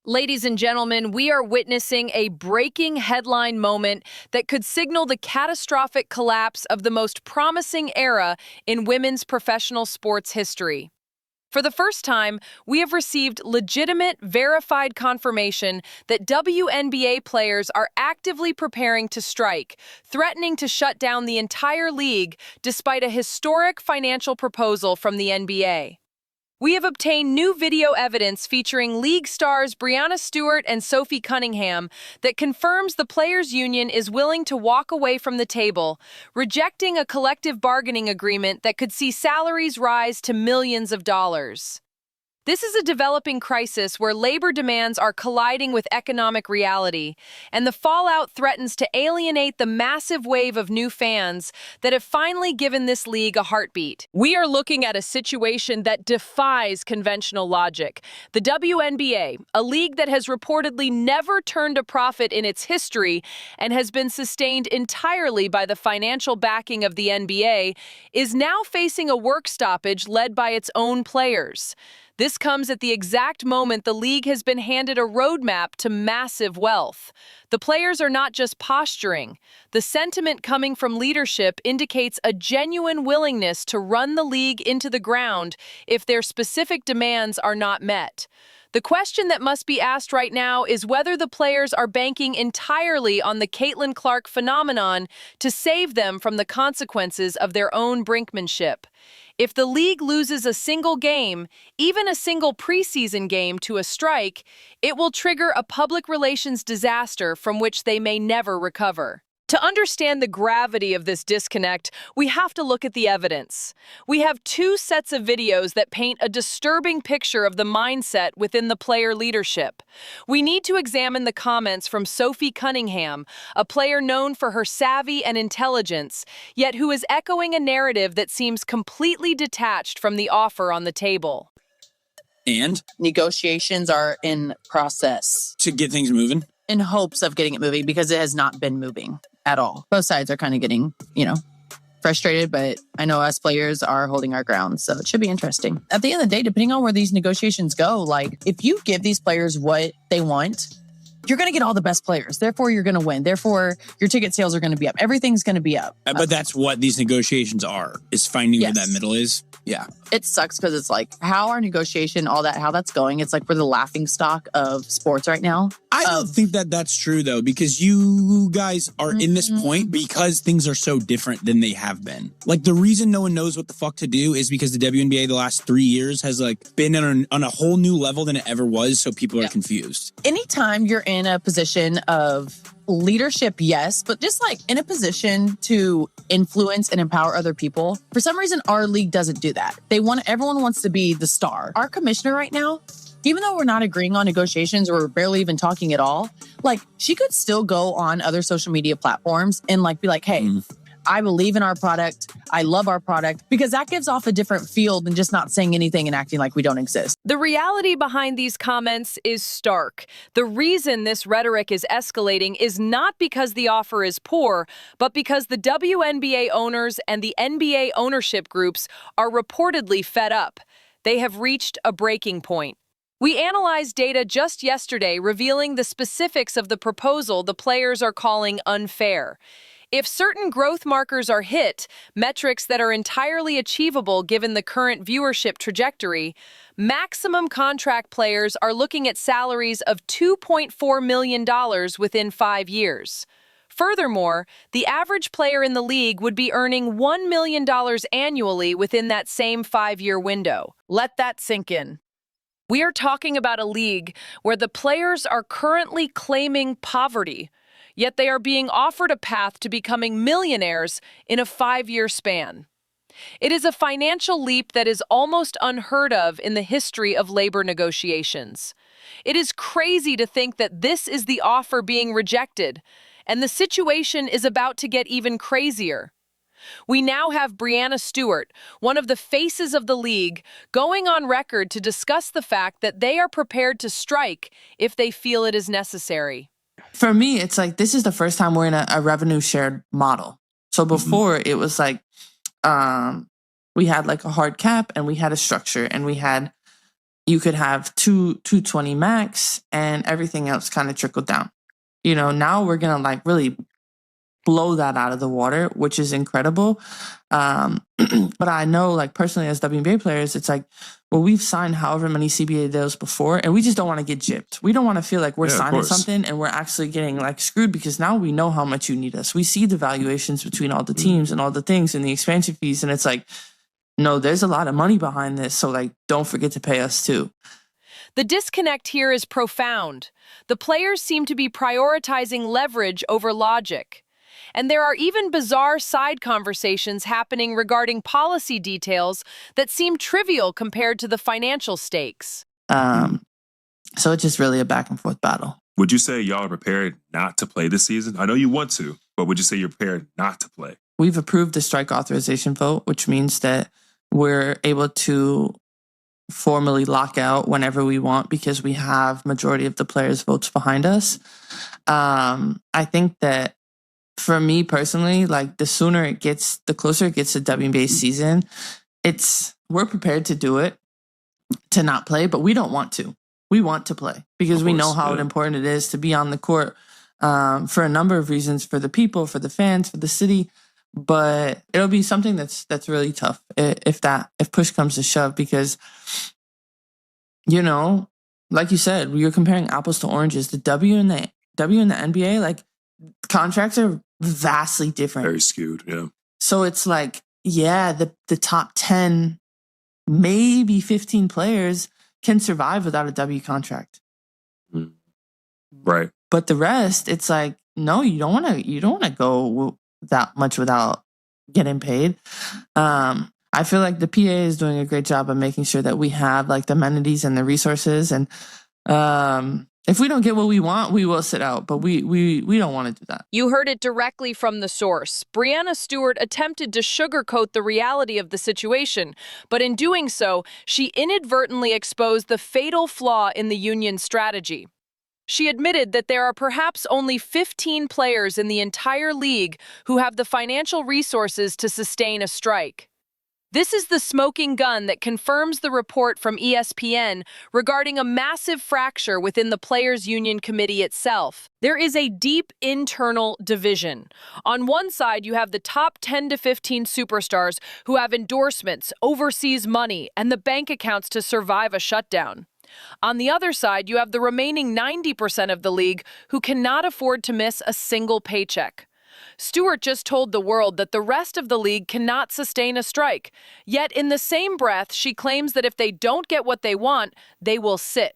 Ladies and gentlemen, we are witnessing a breaking headline moment that could signal the catastrophic collapse of the most promising era in women's professional sports history. For the first time, we have received legitimate, verified confirmation that WNBA players are actively preparing to strike, threatening to shut down the entire league despite a historic financial proposal from the NBA. We have obtained new video evidence featuring league stars Breanna Stewart and Sophie Cunningham that confirms the players' union is willing to walk away from the table, rejecting a collective bargaining agreement that could see salaries rise to millions of dollars. This is a developing crisis where labor demands are colliding with economic reality, and the fallout threatens to alienate the massive wave of new fans that have finally given this league a heartbeat. We are looking at a situation that defies conventional logic. The WNBA, a league that has reportedly never turned a profit in its history and has been sustained entirely by the financial backing of the NBA, is now facing a work stoppage led by its own players. This comes at the exact moment the league has been handed a roadmap to massive wealth. The players are not just posturing. The sentiment coming from leadership indicates a genuine willingness to run the league into the ground if their specific demands are not met. The question that must be asked right now is whether the players are banking entirely on the Caitlin Clark phenomenon to save them from the consequences of their own brinkmanship. If the league loses a single game, even a single preseason game, to a strike, it will trigger a public relations disaster from which they may never recover. To understand the gravity of this disconnect, we have to look at the evidence. We have two sets of videos that paint a disturbing picture of the mindset within the player leadership. We need to examine the comments from Sophie Cunningham, a player known for her savvy and intelligence, yet who is echoing a narrative that seems completely detached from the offer on the table. And? Negotiations are in process. To get things moving? In hopes of getting it moving, because it has not been moving at all. Both sides are kind of getting, frustrated, but I know us players are holding our ground, so it should be interesting. At the end of the day, depending on where these negotiations go, if you give these players what they want, you're going to get all the best players. Therefore, you're going to win. Therefore, your ticket sales are going to be up. Everything's going to be up. But that's what these negotiations are, is finding where that middle is. Yeah. It sucks because it's how our negotiation, how that's going, it's we're the laughing stock of sports right now. I don't think that that's true, though, because you guys are in this point because things are so different than they have been. The reason no one knows what the fuck to do is because the WNBA the last 3 years has been on a whole new level than it ever was, so people are confused. Anytime you're in a position of leadership, yes, but just in a position to influence and empower other people. For some reason, our league doesn't do that. Everyone wants to be the star. Our commissioner right now, even though we're not agreeing on negotiations or barely even talking at all, she could still go on other social media platforms and be hey, I believe in our product. I love our product, because that gives off a different feel than just not saying anything and acting like we don't exist. The reality behind these comments is stark. The reason this rhetoric is escalating is not because the offer is poor, but because the WNBA owners and the NBA ownership groups are reportedly fed up. They have reached a breaking point. We analyzed data just yesterday revealing the specifics of the proposal the players are calling unfair. If certain growth markers are hit, metrics that are entirely achievable given the current viewership trajectory, maximum contract players are looking at salaries of $2.4 million within 5 years. Furthermore, the average player in the league would be earning $1 million annually within that same 5-year window. Let that sink in. We are talking about a league where the players are currently claiming poverty, yet they are being offered a path to becoming millionaires in a 5-year span. It is a financial leap that is almost unheard of in the history of labor negotiations. It is crazy to think that this is the offer being rejected, and the situation is about to get even crazier. We now have Breanna Stewart, one of the faces of the league, going on record to discuss the fact that they are prepared to strike if they feel it is necessary. For me, it's this is the first time we're in a revenue shared model. So before it was we had a hard cap and we had a structure and we had you could have 220 max and everything else kind of trickled down. You know, now we're going to like really blow that out of the water, which is incredible. But I know, like, personally as WNBA players, it's like, well, we've signed however many CBA deals before, and we just don't want to get gypped. We don't want to feel like we're signing something and we're actually getting like screwed, because now we know how much you need us. We see the valuations between all the teams and all the things and the expansion fees, and it's like, no, there's a lot of money behind this, so like, don't forget to pay us too. The disconnect here is profound. The players seem to be prioritizing leverage over logic. And there are even bizarre side conversations happening regarding policy details that seem trivial compared to the financial stakes. So it's just really a back and forth battle. Would you say y'all are prepared not to play this season? I know you want to, but would you say you're prepared not to play? We've approved the strike authorization vote, which means that we're able to formally lock out whenever we want, because we have majority of the players' votes behind us. I think that for me personally, like, the closer it gets to WNBA season, we're prepared to do it, to not play, but we don't want to. We want to play because we know how important it is to be on the court, for a number of reasons, for the people, for the fans, for the city. But it'll be something that's really tough if push comes to shove, because, you know, like you said, you're comparing apples to oranges. The W and the NBA, like, contracts are vastly different. Very skewed, yeah. So it's like, yeah, the top 10, maybe 15 players can survive without a W contract. Right. But the rest, it's like, no, you don't want to go that much without getting paid. I feel like the PA is doing a great job of making sure that we have like the amenities and the resources, and if we don't get what we want, we will sit out, but we don't want to do that. You heard it directly from the source. Breanna Stewart attempted to sugarcoat the reality of the situation, but in doing so, she inadvertently exposed the fatal flaw in the union's strategy. She admitted that there are perhaps only 15 players in the entire league who have the financial resources to sustain a strike. This is the smoking gun that confirms the report from ESPN regarding a massive fracture within the Players' Union Committee itself. There is a deep internal division. On one side, you have the top 10 to 15 superstars who have endorsements, overseas money, and the bank accounts to survive a shutdown. On the other side, you have the remaining 90% of the league who cannot afford to miss a single paycheck. Stewart just told the world that the rest of the league cannot sustain a strike. Yet in the same breath, she claims that if they don't get what they want, they will sit.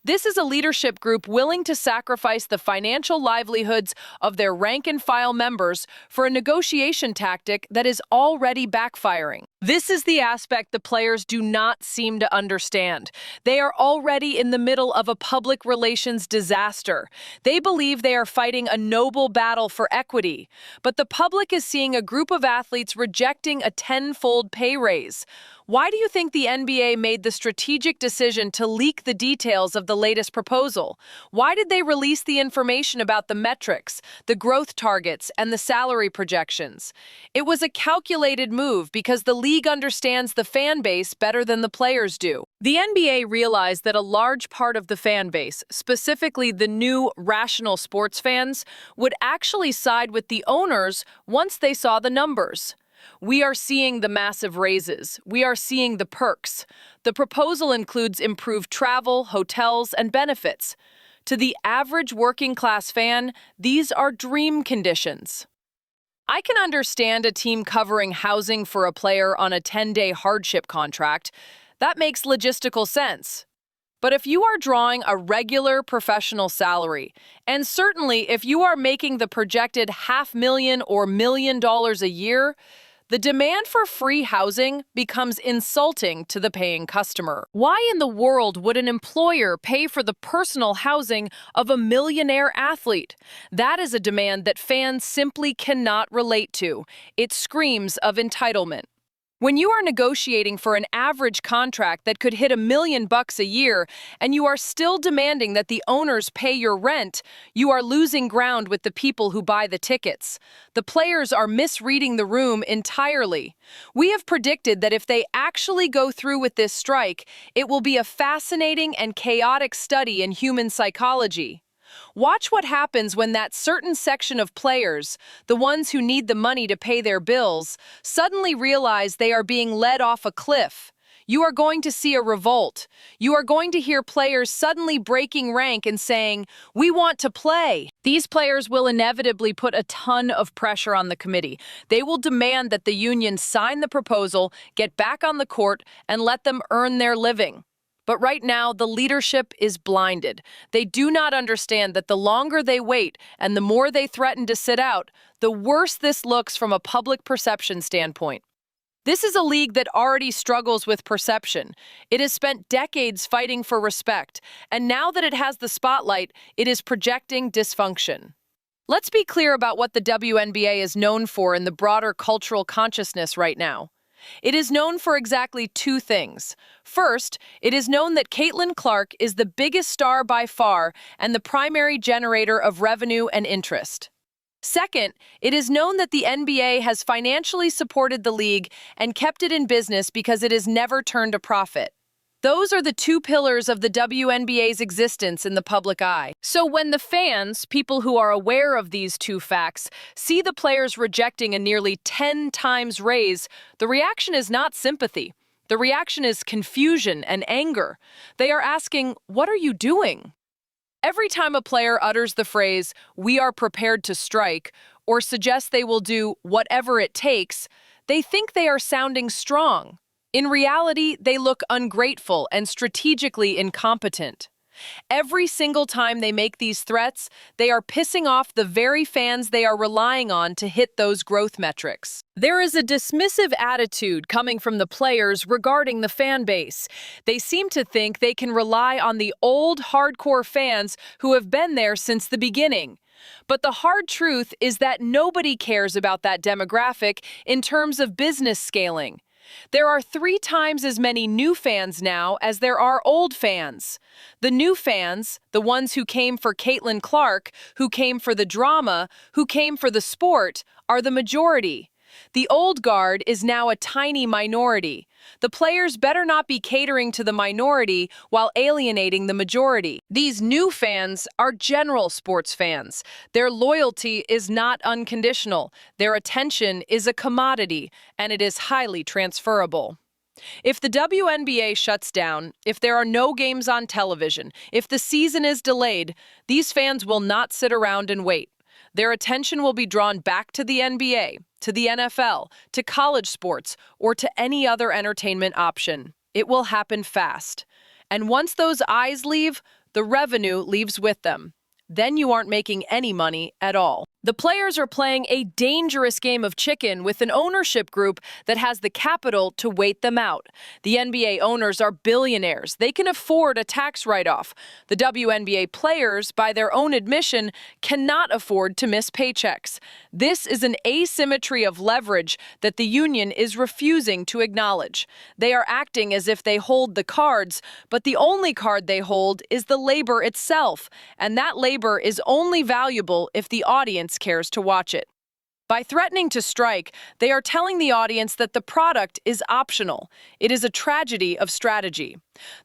This is a leadership group willing to sacrifice the financial livelihoods of their rank-and-file members for a negotiation tactic that is already backfiring. This is the aspect the players do not seem to understand. They are already in the middle of a public relations disaster. They believe they are fighting a noble battle for equity, but the public is seeing a group of athletes rejecting a tenfold pay raise. Why do you think the NBA made the strategic decision to leak the details of the latest proposal? Why did they release the information about the metrics, the growth targets, and the salary projections? It was a calculated move because the league understands the fan base better than the players do. The NBA realized that a large part of the fan base, specifically the new rational sports fans, would actually side with the owners once they saw the numbers. We are seeing the massive raises. We are seeing the perks. The proposal includes improved travel, hotels, and benefits. To the average working-class fan, these are dream conditions. I can understand a team covering housing for a player on a 10-day hardship contract. That makes logistical sense. But if you are drawing a regular professional salary, and certainly if you are making the projected $500,000 or $1 million a year, the demand for free housing becomes insulting to the paying customer. Why in the world would an employer pay for the personal housing of a millionaire athlete? That is a demand that fans simply cannot relate to. It screams of entitlement. When you are negotiating for an average contract that could hit $1 million a year and you are still demanding that the owners pay your rent, you are losing ground with the people who buy the tickets. The players are misreading the room entirely. We have predicted that if they actually go through with this strike, it will be a fascinating and chaotic study in human psychology. Watch what happens when that certain section of players, the ones who need the money to pay their bills, suddenly realize they are being led off a cliff. You are going to see a revolt. You are going to hear players suddenly breaking rank and saying, "We want to play." These players will inevitably put a ton of pressure on the committee. They will demand that the union sign the proposal, get back on the court, and let them earn their living. But right now, the leadership is blinded. They do not understand that the longer they wait and the more they threaten to sit out, the worse this looks from a public perception standpoint. This is a league that already struggles with perception. It has spent decades fighting for respect, and now that it has the spotlight, it is projecting dysfunction. Let's be clear about what the WNBA is known for in the broader cultural consciousness right now. It is known for exactly two things. First, it is known that Caitlin Clark is the biggest star by far and the primary generator of revenue and interest. Second, it is known that the NBA has financially supported the league and kept it in business because it has never turned a profit. Those are the two pillars of the WNBA's existence in the public eye. So when the fans, people who are aware of these two facts, see the players rejecting a nearly 10 times raise, the reaction is not sympathy. The reaction is confusion and anger. They are asking, "What are you doing?" Every time a player utters the phrase, "We are prepared to strike," or suggests they will do whatever it takes, they think they are sounding strong. In reality, they look ungrateful and strategically incompetent. Every single time they make these threats, they are pissing off the very fans they are relying on to hit those growth metrics. There is a dismissive attitude coming from the players regarding the fan base. They seem to think they can rely on the old, hardcore fans who have been there since the beginning. But the hard truth is that nobody cares about that demographic in terms of business scaling. There are 3 times as many new fans now as there are old fans. The new fans, the ones who came for Caitlin Clark, who came for the drama, who came for the sport, are the majority. The old guard is now a tiny minority. The players better not be catering to the minority while alienating the majority. These new fans are general sports fans. Their loyalty is not unconditional. Their attention is a commodity, and it is highly transferable. If the WNBA shuts down, if there are no games on television, if the season is delayed, these fans will not sit around and wait. Their attention will be drawn back to the NBA, to the NFL, to college sports, or to any other entertainment option. It will happen fast. And once those eyes leave, the revenue leaves with them. Then you aren't making any money at all. The players are playing a dangerous game of chicken with an ownership group that has the capital to wait them out. The NBA owners are billionaires. They can afford a tax write-off. The WNBA players, by their own admission, cannot afford to miss paychecks. This is an asymmetry of leverage that the union is refusing to acknowledge. They are acting as if they hold the cards, but the only card they hold is the labor itself, and that labor is only valuable if the audience cares to watch it. By threatening to strike, they are telling the audience that the product is optional. It is a tragedy of strategy.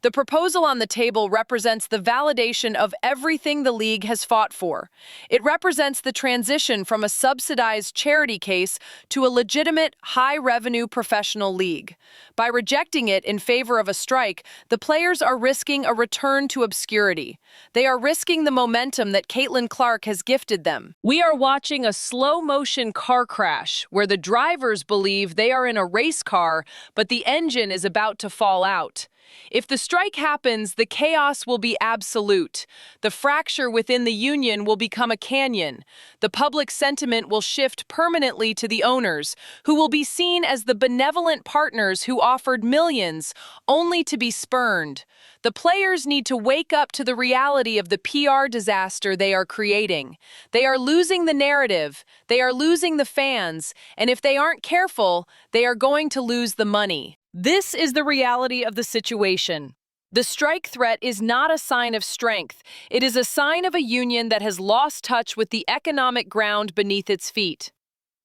The proposal on the table represents the validation of everything the league has fought for. It represents the transition from a subsidized charity case to a legitimate, high-revenue professional league. By rejecting it in favor of a strike, the players are risking a return to obscurity. They are risking the momentum that Caitlin Clark has gifted them. We are watching a slow-motion car crash where the drivers believe they are in a race car, but the engine is about to fall out. If the strike happens, the chaos will be absolute. The fracture within the union will become a canyon. The public sentiment will shift permanently to the owners, who will be seen as the benevolent partners who offered millions, only to be spurned. The players need to wake up to the reality of the PR disaster they are creating. They are losing the narrative, they are losing the fans, and if they aren't careful, they are going to lose the money. This is the reality of the situation. The strike threat is not a sign of strength. It is a sign of a union that has lost touch with the economic ground beneath its feet.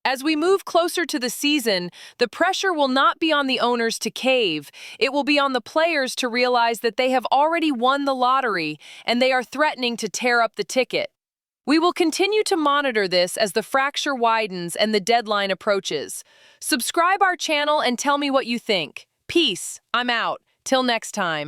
As we move closer to the season, the pressure will not be on the owners to cave. It will be on the players to realize that they have already won the lottery and they are threatening to tear up the ticket. We will continue to monitor this as the fracture widens and the deadline approaches. Subscribe our channel and tell me what you think. Peace. I'm out. Till next time.